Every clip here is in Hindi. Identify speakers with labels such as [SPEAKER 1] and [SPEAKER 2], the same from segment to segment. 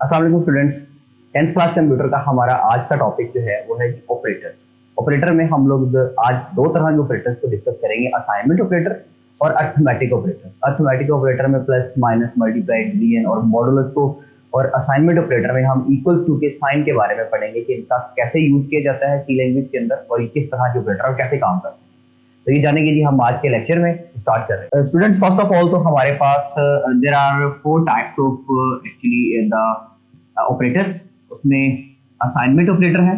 [SPEAKER 1] अस्सलाम वालेकुम स्टूडेंट्स। 10th क्लास कंप्यूटर का हमारा आज का टॉपिक जो है वो है ऑपरेटर्स। ऑपरेटर में हम लोग आज दो तरह के ऑपरेटर्स को डिस्कस करेंगे, असाइनमेंट ऑपरेटर और अर्थमेटिक ऑपरेटर। अर्थमेटिक ऑपरेटर में प्लस माइनस मल्टीप्लाई डिवीजन और मॉडुलस को, और असाइनमेंट ऑपरेटर में हम इक्वल्स टू के साइन के बारे में पढ़ेंगे कि इनका कैसे यूज किया जाता है सी लैंग्वेज के अंदर और ये किस तरह के ऑपरेटर और कैसे काम करते हैं। तो ये जाने के लिए हम आज के लेक्चर में स्टार्ट कर रहे हैं। स्टूडेंट्स, फर्स्ट ऑफ ऑल तो हमारे पास there are 4 types of actually the operators. उसमें असाइनमेंट ऑपरेटर है,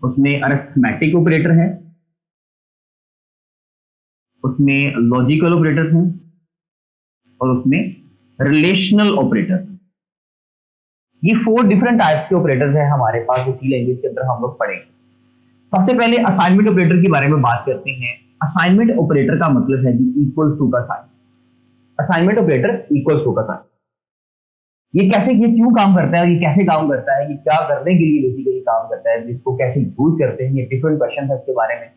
[SPEAKER 1] उसमें अरिथमेटिक ऑपरेटर है, उसमें लॉजिकल ऑपरेटर्स हैं और उसमें रिलेशनल ऑपरेटर। ये 4 डिफरेंट टाइप्स के ऑपरेटर्स हैं हमारे पास, सी लैंग्वेज के अंदर हम लोग पढ़ेंगे। सबसे पहले असाइनमेंट ऑपरेटर के बारे में बात करते हैं। असाइनमेंट ऑपरेटर का मतलब है कि इक्वल्स टू का sign. Assignment operator equals to का साइन, ये कैसे, ये क्यों काम करता है, ये कैसे काम करता है, ये क्या करने के लिए बेसिकली काम करता है, इसको कैसे यूज करते हैं, ये डिफरेंट क्वेश्चन है इसके बारे में।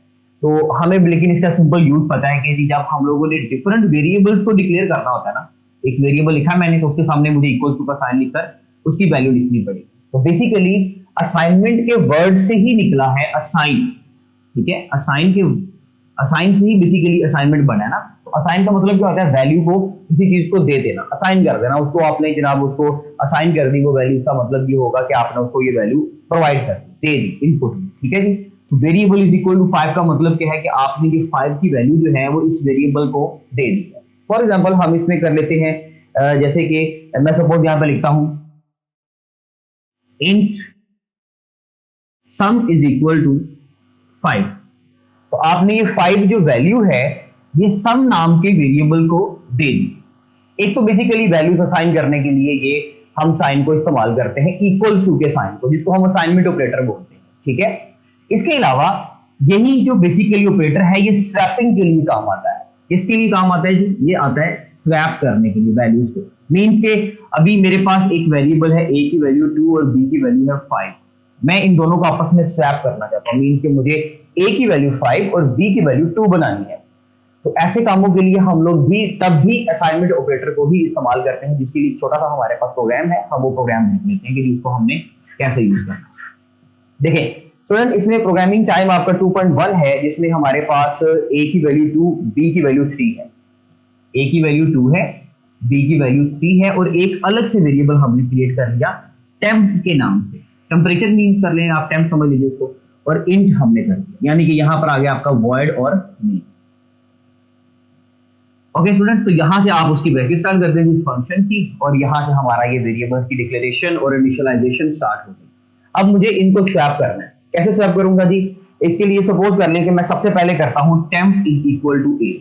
[SPEAKER 1] तो हमें लेकिन इसका सिंपल यूज पता है कि जब हम लोगों ने डिफरेंट वेरिएबल्स को डिक्लेयर करना होता है ना, एक वेरिएबल लिखा मैंने तो उसके सामने मुझे इक्वल्स टू का साइन लिखकर उसकी वैल्यू लिखनी पड़ेगी। तो बेसिकली असाइनमेंट के वर्ड से ही निकला है असाइन, ठीक है। असाइन से ही बेसिकली असाइनमेंट बना है ना। तो असाइन का मतलब क्या होता है, वैल्यू को किसी चीज को दे देना, असाइन कर देना उसको। आपने जनाब उसको असाइन कर दी वो वैल्यू, का मतलब ये होगा कि आपने उसको ये वैल्यू प्रोवाइड कर दी, दे दी इनपुट में, ठीक है जी। तो वेरिएबल इज इक्वल टू 5 का मतलब क्या है कि आपने ये 5 की वैल्यू जो है वो इस वेरिएबल को दे दी है। फॉर एग्जांपल हम इसमें कर लेते हैं, जैसे कि मैं सपोज यहां पे लिखता हूं int sum is equal to 5। तो आपने ये 5 जो वैल्यू है ये सम नाम के वेरिएबल को दे दी। एक तो बेसिकली वैल्यूज असाइन करने के लिए ये हम साइन को इस्तेमाल करते हैं, इक्वल्स टू के साइन को, जिसको हम असाइनमेंट ऑपरेटर बोलते हैं, ठीक है। इसके अलावा यही जो बेसिकली ऑपरेटर है ये स्वैपिंग के लिए काम आता है। किसके लिए काम आता है जी? ये आता है स्वैप करने के लिए वैल्यूज को। मींस के अभी मेरे पास एक वेरिएबल है, a की वैल्यू 2 और b की वैल्यू है 5। मैं इन दोनों को आपस में स्वैप करना चाहता हूं। मींस के मुझे a की वैल्यू 5 और b की वैल्यू 2 बनानी है। तो ऐसे कामों के लिए हम लोग भी तब भी असाइनमेंट ऑपरेटर को ही इस्तेमाल करते हैं, जिसके लिए छोटा सा हमारे पास प्रोग्राम है। हम वो प्रोग्राम देख लेते हैं कि इसको हमने कैसे यूज करना है। देखिए स्टूडेंट, इसमें प्रोग्रामिंग टाइम आपका 2.1 है, जिसमें हमारे पास a की वैल्यू 2, b की वैल्यू 3 है। a की वैल्यू 2 है, b की वैल्यू 3 है, और एक अलग से वेरिएबल हमने क्रिएट कर लिया टेम्प के नाम से। टेम्परेचर मीन कर लें आप, टेम्प समझ लीजिए उसको, और इंट हमने कर दिया, यानी कि यहां पर आ गया आपका वॉइड और मेन। ओके स्टूडेंट, तो यहां से आप उसकी ब्रैकेट स्टार्ट कर देंगे इस फंक्शन की, और यहां से हमारा ये वेरिएबल की डिक्लेरेशन और इनिशियलाइजेशन स्टार्ट हो गई। अब मुझे इनको स्वैप करना है। कैसे स्वैप करूंगा जी? इसके लिए सपोज कर लें कि मैं सबसे पहले करता हूं temp is equal to a।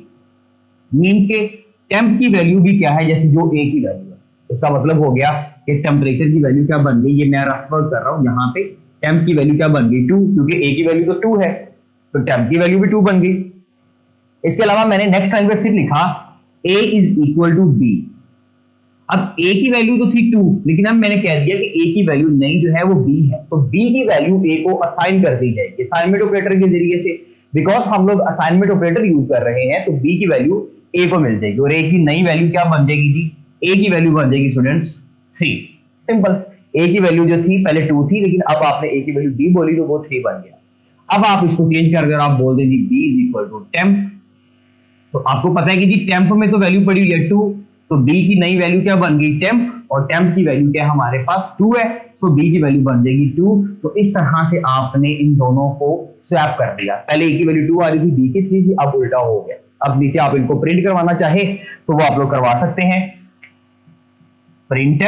[SPEAKER 1] Means के टेम्प की वैल्यू भी क्या है, जैसे जो a की वैल्यू है। इसका मतलब हो गया कि टेम्परेचर की वैल्यू क्या बन गई, ये मैं रफ वर्क कर रहा हूं। यहाँ पे टेम्प की वैल्यू क्या बन गई, 2, क्योंकि a की वैल्यू तो 2 है, तो टेम्प की वैल्यू भी 2 बन गई। इसके अलावा मैंने नेक्स्ट लाइन पे फिर लिखा a is equal to b। अब a की वैल्यू तो थी 2, लेकिन अब मैंने कह दिया कि a की वैल्यू नहीं जो है वो b है, तो b की वैल्यू a को असाइन कर दी जाएगी असाइनमेंट ऑपरेटर के जरिए से। बिकॉज हम लोग असाइनमेंट ऑपरेटर यूज कर रहे हैं, तो b की वैल्यू a को मिल जाएगी, और a की नई वैल्यू क्या बन जाएगी जी? a की वैल्यू बन जाएगी स्टूडेंट्स 3। सिंपल, a की वैल्यू जो थी पहले 2 थी, लेकिन अब आपने a की वैल्यू b बोली तो वो 3 बन गया। अब आप इसको चेंज कर दें, आप बोल दें जी b is equal to temp. तो आपको पता है कि जी टेम्प में तो वैल्यू पड़ी हुई है 2, तो b की नई वैल्यू क्या बन गई टेम्प, और टेम्प की वैल्यू क्या हमारे पास 2 है, तो b की वैल्यू बन जाएगी 2। तो इस तरह से आपने इन दोनों को स्वैप कर दिया। पहले a की वैल्यू 2 आ रही थी, b की 3 थी, अब उल्टा हो गया। अब नीचे आप इनको प्रिंट करवाना चाहे तो वो आप लोग करवा सकते हैं, प्रिंट।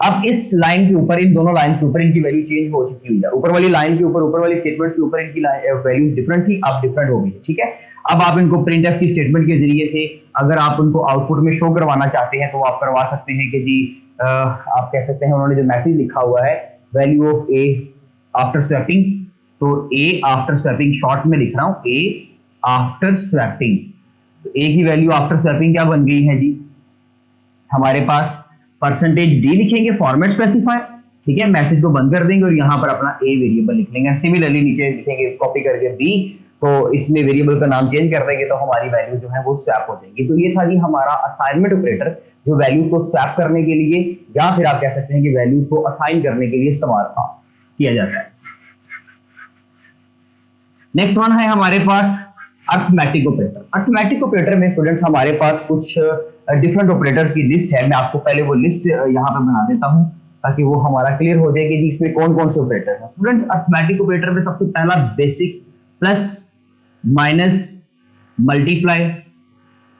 [SPEAKER 1] अब इस लाइन के ऊपर, इन दोनों लाइन के ऊपर इनकी वैल्यू चेंज हो चुकी हुई है। ऊपर वाली लाइन के ऊपर, ऊपर वाली स्टेटमेंट के ऊपर इनकी वैल्यूज डिफरेंट थी, अब डिफरेंट हो गई, ठीक है। अब आप इनको प्रिंटफ की स्टेटमेंट के जरिए से अगर आप उनको आउटपुट में शो करवाना चाहते हैं तो आप करवा सकते हैं कि जी आप कह सकते हैं, उन्होंने जो मैसेज लिखा हुआ है value of a after swapping, तो a आफ्टर स्वैपिंग शॉर्ट में लिख रहा हूं, a आफ्टर स्वैपिंग। तो a की वैल्यू आफ्टर स्वैपिंग क्या बन गई है जी? हमारे पास परसेंटेज d लिखेंगे, फॉर्मेट स्पेसिफाई, ठीक है। मैसेज को बंद कर देंगे और यहां पर अपना a वेरिएबल लिख लेंगे। सिमिलरली नीचे लिखेंगे कॉपी करके b, तो इसमें वेरिएबल का नाम चेंज कर देंगे तो हमारी वैल्यू जो है वो स्वैप हो जाएगी। तो ये था जी हमारा असाइनमेंट ऑपरेटर, जो वैल्यूज को स्वैप करने के लिए या फिर आप कह सकते हैं कि वैल्यूज को असाइन करने के लिए इस्तेमाल किया जाता है। नेक्स्ट वन है हमारे पास अर्थमेटिक ऑपरेटर। अर्थमेटिक ऑपरेटर में स्टूडेंट्स हमारे पास कुछ डिफरेंट ऑपरेटर्स की लिस्ट है। मैं आपको पहले वो लिस्ट यहाँ पे बना देता हूँ ताकि वो हमारा क्लियर हो जाए कि जी इसमें कौन कौन से ऑपरेटर हैं। स्टूडेंट अर्थमेटिक ऑपरेटर में सबसे पहला basic, plus, minus, multiply,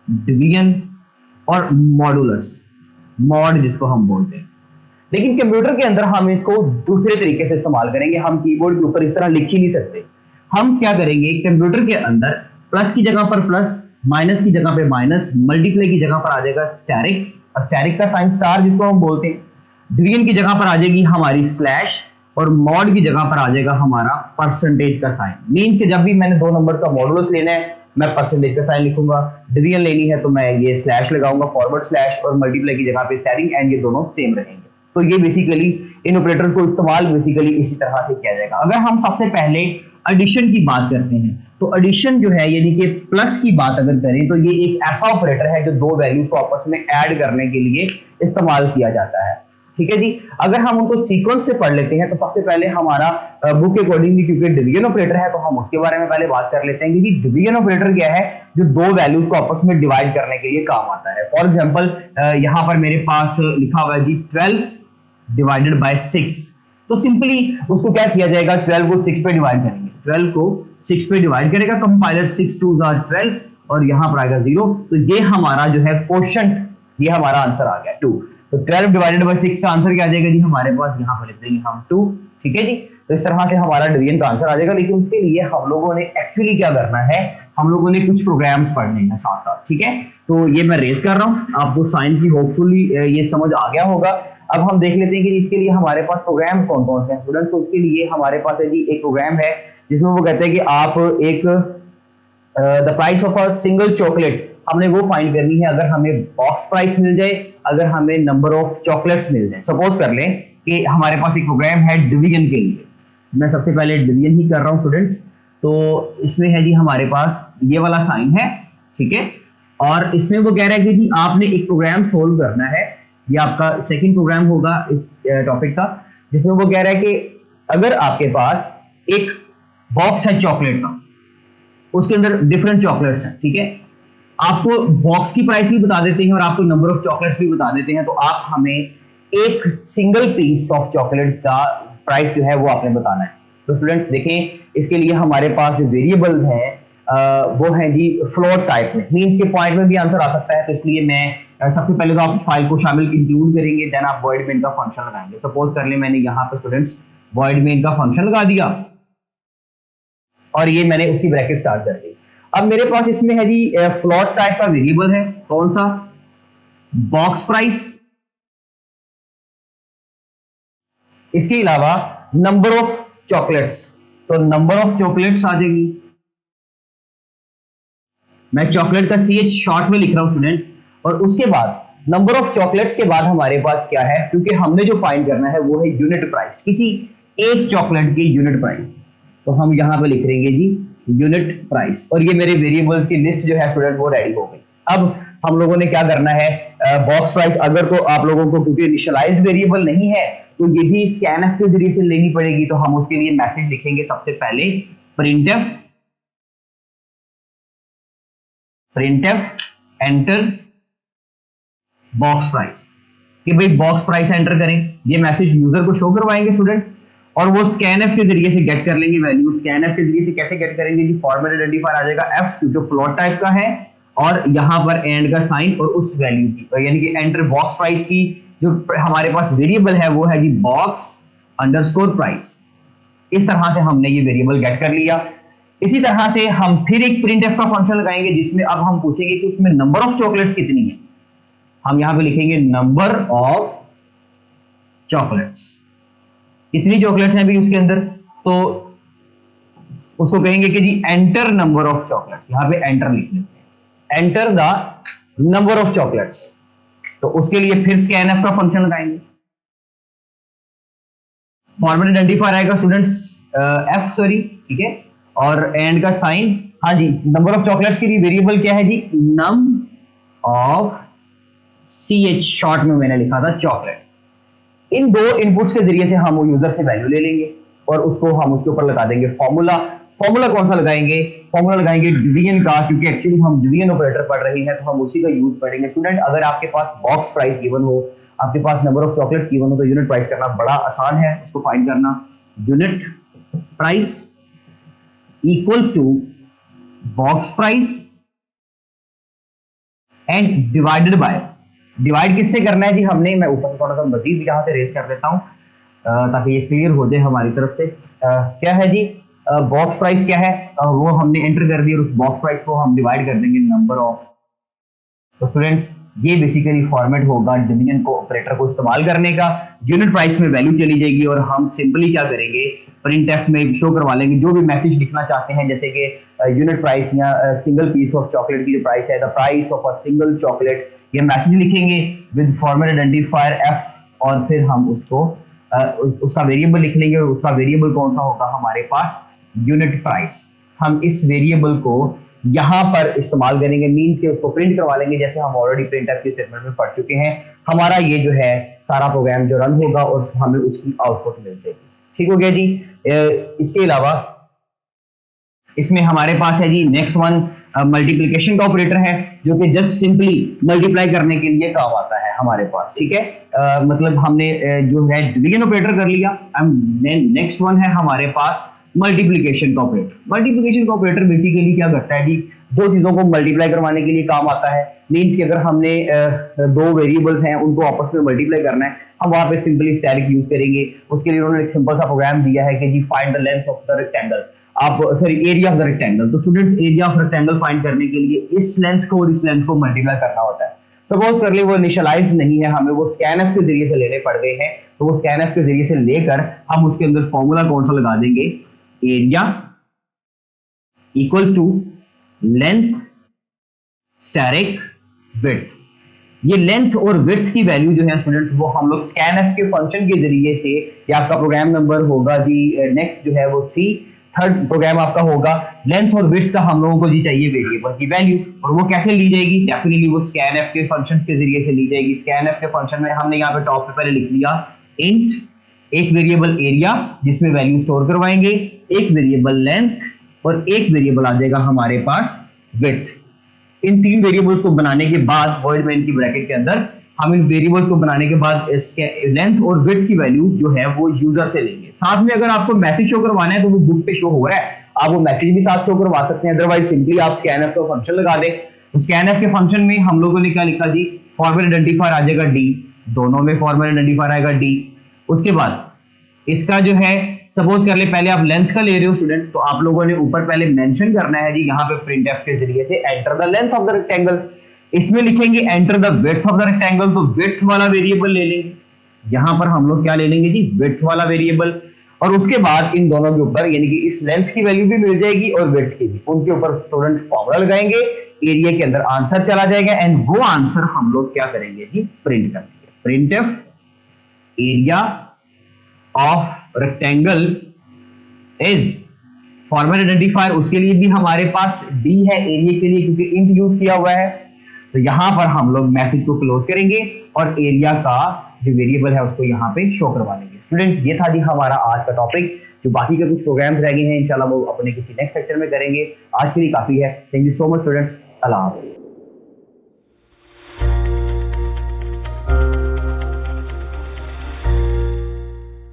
[SPEAKER 1] division और मॉडुलस, मॉड जिसको हम बोलते हैं। लेकिन कंप्यूटर के अंदर हम इसको दूसरे तरीके से इस्तेमाल करेंगे। हम कीबोर्ड के ऊपर इस तरह लिख ही नहीं सकते। हम क्या करेंगे, कंप्यूटर के अंदर प्लस की जगह पर प्लस, माइनस की जगह पे माइनस, मल्टीप्लाई की जगह पर आ जाएगा स्टैरिक, स्टैरिक का साइन स्टार जिसको हम बोलते हैं, डिवीजन की जगह पर आ जाएगी हमारी स्लैश और मॉड की जगह पर आ जाएगा हमारा परसेंटेज का साइन। मींस कि जब भी मैंने दो नंबर का मॉडुलस लेना है मैं परसेंटेज का साइन लिखूंगा, डिवीजन लेनी है तो मैं ये स्लैश लगाऊंगा, फॉरवर्ड स्लैश, और मल्टीप्लाई की जगह पे स्टैरिक, एंड ये दोनों सेम रहेंगे। तो ये बेसिकली इन ऑपरेटर्स को इस्तेमाल बेसिकली इसी तरह से किया जाएगा। अगर हम सबसे पहले एडिशन की बात करते हैं तो एडिशन जो है यानी कि प्लस की बात अगर करें तो ये एक ऐसा ऑपरेटर है जो दो वैल्यूज को आपस में ऐड करने के लिए इस्तेमाल किया जाता है। ठीक है जी। अगर हम उनको सीक्वेंस से पढ़ लेते हैं तो सबसे पहले हमारा बुक के अकॉर्डिंगली क्योंकि डिवीजन ऑपरेटर है तो हम उसके बारे में पहले बात कर लेते हैं कि डिवीजन ऑपरेटर क्या है, जो दो वैल्यूज को आपस में डिवाइड करने के लिए काम आता है। फॉर एग्जांपल यहाँ पर मेरे पास लिखा हुआ है जी 12 डिवाइडेड बाय 6, तो सिंपली उसको क्या किया जाएगा, 12 को 6 पे डिवाइड करेंगे, 12 को 6 पे डिवाइड करेगा, कंपाइलर 6 2 12 और यहाँ पर आएगा 0, तो ये हमारा जो है क्वोशंट, ये हमारा आंसर आ गया 2। तो 12 डिवाइडेड बाय 6 का आंसर क्या आ जाएगा जी हमारे पास, यहाँ पर लिख देंगे हम 2। ठीक है जी। तो इस तरह से हमारा डिवीजन का आंसर आ जाएगा। लेकिन उसके लिए हम लोगों ने एक्चुअली क्या करना है, हम लोगों ने कुछ प्रोग्राम्स पढ़ने हैं साथ साथ। ठीक है, तो ये मैं रेज कर रहा हूँ, आपको साइन की होपफुली ये समझ आ गया होगा। अब हम देख लेते हैं कि इसके लिए हमारे पास प्रोग्राम कौन कौन से हैं स्टूडेंट्स। तो उसके लिए हमारे पास है जी एक प्रोग्राम है जिसमें वो कहते हैं कि आप एक the price of a single chocolate, हमने वो फाइंड करनी है अगर हमें बॉक्स प्राइस मिल जाए, अगर हमें नंबर ऑफ चॉकलेट्स मिल जाए। सपोज कर लें कि हमारे पास एक प्रोग्राम है डिवीजन के लिए, मैं सबसे पहले डिवीजन ही कर रहा हूँ स्टूडेंट्स। तो इसमें है जी हमारे पास ये वाला साइन है, ठीक है, और इसमें वो कह रहा है कि जी आपने एक प्रोग्राम सोल्व करना है, ये आपका सेकंड प्रोग्राम होगा इस टॉपिक का, जिसमें वो कह रहा है कि अगर आपके पास एक बॉक्स है चॉकलेट का, उसके अंदर डिफरेंट चॉकलेट्स हैं, ठीक है, आपको बॉक्स की प्राइस भी बता देते हैं और आपको नंबर ऑफ चॉकलेट्स भी बता देते हैं, तो आप हमें एक सिंगल पीस ऑफ चॉकलेट का प्राइस जो है वो आपने बताना है। तो स्टूडेंट्स देखें, इसके लिए हमारे पास जो वेरिएबल्स हैं वो है जी फ्लोट टाइप में, मींस के पॉइंट में भी आंसर आ सकता है। तो इसलिए मैं सबसे पहले तो आप फाइल को शामिल इंक्लूड करेंगे, देन आप वॉइड मेन का फंक्शन लगाएंगे। सपोज कर ले मैंने यहाँ पे स्टूडेंट्स वॉइड मेन का फंक्शन लगा दिया और ये मैंने उसकी ब्रैकेट स्टार्ट कर दी। अब मेरे पास इसमें है जी फ्लोट टाइप का वेरिएबल है, कौन सा, बॉक्स प्राइस, इसके अलावा नंबर ऑफ चॉकलेट्स, तो नंबर ऑफ चॉकलेट्स आ जाएगी। मैं चॉकलेट का CH शॉर्ट में लिख रहा हूं स्टूडेंट, और उसके बाद नंबर ऑफ चॉकलेट्स के बाद हमारे पास क्या है, क्योंकि हमने जो फाइंड करना है वो है यूनिट प्राइस, किसी एक चॉकलेट की यूनिट प्राइस, तो हम यहां पे लिख देंगे जी यूनिट प्राइस, और ये मेरे वेरिएबल्स की लिस्ट जो है स्टूडेंट वो रेडी हो गई। अब हम लोगों ने क्या करना है, बॉक्स प्राइस अगर तो आप लोगों को क्योंकि इनिशियलाइज्ड वेरिएबल नहीं है तो ये भी स्कैनफ के जरिए से लेनी पड़ेगी, तो हम उसके लिए मैसेज लिखेंगे सबसे पहले प्रिंटफ एंटर बॉक्स प्राइस, कि भाई बॉक्स प्राइस एंटर करें। ये मैसेज यूजर को शो करवाएंगे स्टूडेंट, और वो स्कैनफ के जरिए से गेट कर लेंगे वैल्यू। स्कैनफ के जरिए से कैसे गेट करेंगे जी, फॉर्मेट आइडेंटिफायर आ जाएगा F जो फ्लोट टाइप का है, और यहां पर एंड का साइन और उस वैल्यू की, यानी कि एंटर बॉक्स प्राइस की जो हमारे पास वेरिएबल है वो है जी बॉक्स अंडरस्कोर प्राइस। इस तरह से हमने ये वेरिएबल गेट कर लिया। इसी तरह से हम फिर एक प्रिंटफ का फंक्शन लगाएंगे जिसमें अब हम पूछेंगे कि उसमें नंबर ऑफ चॉकलेट्स कितनी है। हम यहां पे लिखेंगे नंबर ऑफ चॉकलेट्स, कितनी चॉकलेट्स हैं भी उसके अंदर, तो उसको कहेंगे कि जी एंटर नंबर ऑफ चॉकलेट्स, यहां पे एंटर लिख लेते हैं, enter the number of chocolates. तो उसके लिए फिर स्कैनफ का फंक्शन लगाएंगे, फॉर्मेट आइडेंटिफायर आएगा स्टूडेंट्स F सॉरी, ठीक है, और एंड का साइन, हाँ जी, नंबर ऑफ चॉकलेट्स के लिए वेरिएबल क्या है जी, नम ऑफ CH शॉर्ट में मैंने लिखा था चॉकलेट। इन दो इनपुट्स के जरिए से हम वो यूजर से वैल्यू ले लेंगे और उसको हम उसके ऊपर लगा देंगे फॉर्मूला। फॉर्मूला कौन सा लगाएंगे? फॉर्मूला लगाएंगे डिवीजन का, क्योंकि एक्चुअली हम डिवीजन ऑपरेटर पढ़ रहे हैं तो हम उसी का यूज पढ़ेंगे। स्टूडेंट, अगर आपके पास बॉक्स प्राइस गिवन हो, आपके पास नंबर ऑफ चॉकलेट्स गिवन हो, तो यूनिट प्राइस करना बड़ा आसान है, उसको फाइंड करना। Unit price equal to box price and divided by, divide किससे करना है जी हमने, मैं ऊपर थोड़ा सा मजीद यहां से रेज कर देता हूं ताकि ये क्लियर हो जाए हमारी तरफ से। क्या है जी बॉक्स प्राइस क्या है, वो हमने एंटर कर दिया और उस बॉक्स प्राइस को हम डिवाइड कर देंगे नंबर ऑफ। तो स्टूडेंट्स, ये बेसिकली फॉर्मेट होगा डिवीजन को ऑपरेटर को इस्तेमाल करने का। यूनिट प्राइस में वैल्यू चली जाएगी और हम सिंपली क्या करेंगे, प्रिंटफ में शो करवा लेंगे जो भी मैसेज लिखना चाहते हैं, जैसे कि यूनिट प्राइस या सिंगल पीस ऑफ चॉकलेट की जो प्राइस है, the price of a single chocolate, ये मैसेज लिखेंगे विद फॉर्मेट आइडेंटिफायर एफ, और फिर हम उसको उसका वेरिएबल लिख लेंगे और उसका वेरिएबल कौन सा होगा हमारे पास, यूनिट प्राइस। हम इस वेरिएबल को यहां पर इस्तेमाल करेंगे, मींस के उसको प्रिंट करवा लेंगे जैसे हम ऑलरेडी प्रिंटफ के स्टेटमेंट में पढ़ चुके हैं। हमारा ये जो है सारा प्रोग्राम जो रन होगा और हमें उसकी आउटपुट मिल जाएगी। ठीक हो गया जी। इसके अलावा इसमें हमारे पास है जी नेक्स्ट वन मल्टीप्लिकेशन का ऑपरेटर है, जो कि जस्ट सिंपली मल्टीप्लाई करने के लिए काम आता है हमारे पास। ठीक है, मतलब हमने जो है डिवीजन ऑपरेटर कर लिया। नेक्स्ट वन है हमारे पास मल्टीप्लिकेशन का ऑपरेटर। मल्टीप्लिकेशन का ऑपरेटर बेसिकली क्या करता है जी, दो चीजों को मल्टीप्लाई करवाने के लिए काम आता है। मींस कि अगर हमने दो वेरिएबल्स हैं उनको आपस में मल्टीप्लाई करना है, हम वहां पे सिंपली स्टैटिक यूज करेंगे। उसके लिए उन्होंने एक सिंपल सा प्रोग्राम दिया है कि जी find the length of the rectangle, आप sorry area of the rectangle. तो students, area of rectangle find करने के लिए इस लेंथ को और इस लेंथ को मल्टीप्लाई करना होता है। सपोज कर ले वो इनिशियलाइज नहीं है, हमें वो स्कैनफ के जरिए से लेने पड़ गए हैं, तो वो स्कैनफ के जरिए से लेकर हम उसके अंदर फॉर्मूला कौन सा लगा देंगे, area equal to length static width. ये लेंथ और विड्थ की वैल्यू जो है स्टूडेंट्स, वो हम लोग स्कैनफ के फंक्शन के जरिए से, या आपका प्रोग्राम नंबर होगा जी नेक्स्ट जो है वो 3, थर्ड प्रोग्राम आपका होगा। लेंथ और विड्थ का हम लोगों को जी चाहिए वेरिएबल की वैल्यू, और वो कैसे ली जाएगी, डेफिनेटली वो स्कैनफ के फंक्शन के जरिए से ली जाएगी। स्कैनफ के फंक्शन में हमने यहाँ पे टॉप पे पहले लिख लिया इंट, एक वेरिएबल एरिया जिसमें वैल्यू स्टोर करवाएंगे, एक वेरिएबल लेंथ और एक वेरिएबल आ जाएगा हमारे पास विड्थ। इन तीन वेरिएबल्स को बनाने के बाद वॉइड मेन की ब्रैकेट के अंदर हम इन वेरिएबल्स को बनाने के बाद इसके लेंथ और विड्थ की वैल्यू जो है वो यूजर से लेंगे। साथ में अगर आपको मैसेज शो करवाना है तो वो बुक पे शो हो रहा है, आप वो मैसेज भी साथ शो करवा सकते हैं। अदरवाइज सिंपली आप स्कैनफ का फंक्शन लगा दें। स्कैनफ के फंक्शन में हम लोगों ने क्या लिखा जी, फॉर्मेट आइडेंटिफायर आ जाएगा डी, दोनों में फॉर्मेट आइडेंटिफायर आएगा डी। उसके बाद इसका जो है सपोज कर ले पहले आप लेंथ का ले रहे हो स्टूडेंट, तो आप लोगों ने ऊपर पहले मेंशन करना है जी यहाँ पे प्रिंटफ के जरिए से enter the length of the rectangle. इसमें लिखेंगे enter the width of the rectangle, तो विड्थ वाला वेरिएबल ले लेंगे। यहां पर हम लोग क्या ले लेंगे जी, विड्थ वाला वेरिएबल। और उसके बाद इन दोनों के ऊपर यानी कि इस लेंथ की वैल्यू भी मिल जाएगी और विड्थ की भी, उनके ऊपर स्टूडेंट फॉर्मूला लगाएंगे, एरिया के अंदर आंसर चला जाएगा एंड वो आंसर हम लोग क्या करेंगे जी, प्रिंट करेंगे। Printf area of rectangle is format identifier, उसके लिए भी हमारे पास डी है एरिया के लिए क्योंकि इंट यूज किया हुआ है। तो यहां पर हम लोग मैसेज को क्लोज करेंगे और एरिया का जो वेरिएबल है उसको यहाँ पे शो करवा लेंगे। स्टूडेंट, ये था जी हमारा आज का टॉपिक। जो बाकी के कुछ प्रोग्राम्स रह गए हैं इंशाल्लाह वो अपने किसी नेक्स्ट लेक्चर में करेंगे। आज के लिए काफी है। Thank you so much students, अल्लाह हाफ़िज़।